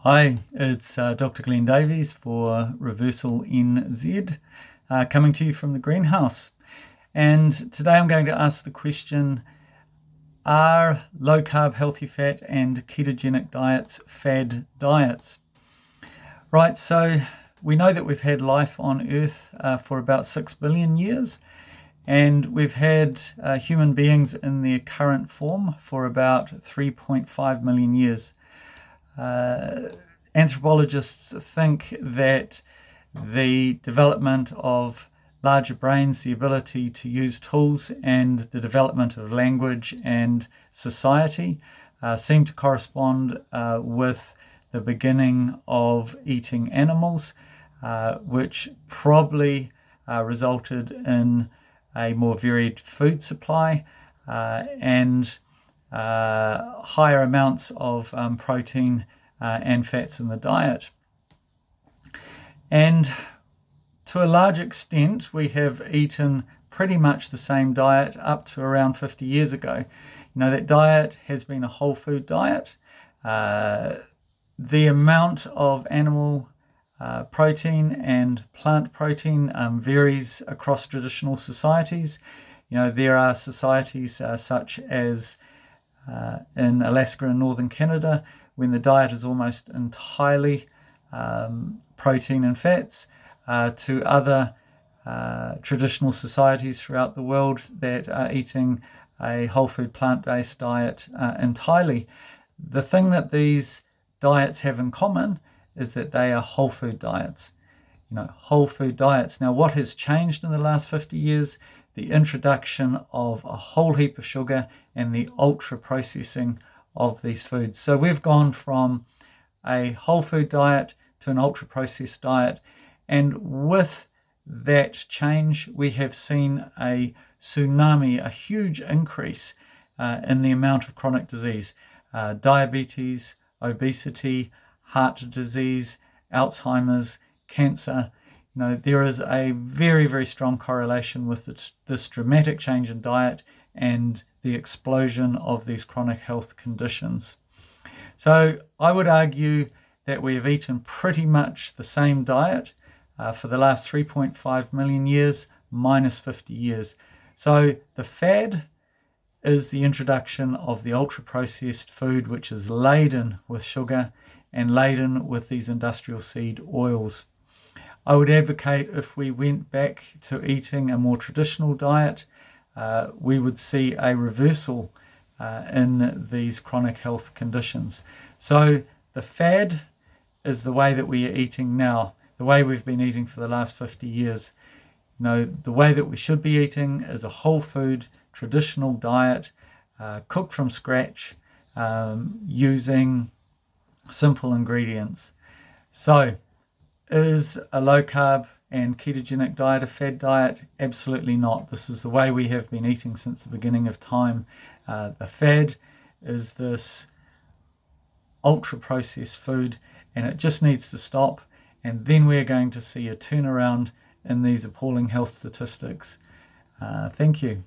Hi, it's Dr. Glenn Davies for Reversal NZ, coming to you from the greenhouse. And today I'm going to ask the question, are low-carb, healthy fat and ketogenic diets FAD diets? Right, so we know that we've had life on Earth for about 6 billion years, and we've had human beings in their current form for about 3.5 million years. Anthropologists think that the development of larger brains, the ability to use tools, and the development of language and society seem to correspond with the beginning of eating animals, which probably resulted in a more varied food supply and higher amounts of protein and fats in the diet. And to a large extent, we have eaten pretty much the same diet up to around 50 years ago. That diet has been a whole food diet. The amount of animal protein and plant protein varies across traditional societies. There are societies such as in Alaska and northern Canada, when the diet is almost entirely protein and fats, to other traditional societies throughout the world that are eating a whole food plant-based diet entirely. The thing that these diets have in common is that they are whole food diets. Whole food diets. Now, what has changed in the last 50 years? The introduction of a whole heap of sugar and the ultra processing of these foods. So we've gone from a whole food diet to an ultra processed diet, and with that change we have seen a tsunami, a huge increase in the amount of chronic disease, diabetes, obesity, heart disease, Alzheimer's, cancer. There is a very, very strong correlation with this dramatic change in diet and the explosion of these chronic health conditions. So I would argue that we have eaten pretty much the same diet for the last 3.5 million years minus 50 years. So the fad is the introduction of the ultra-processed food, which is laden with sugar and laden with these industrial seed oils. I would advocate if we went back to eating a more traditional diet, we would see a reversal in these chronic health conditions. So the fad is the way that we are eating now, the way we've been eating for the last 50 years. The way that we should be eating is a whole food, traditional diet, cooked from scratch, using simple ingredients. So, is a low carb and ketogenic diet a fad diet? Absolutely not. This is the way we have been eating since the beginning of time. The fad is this ultra processed food, and it just needs to stop, and then we're going to see a turnaround in these appalling health statistics. Thank you.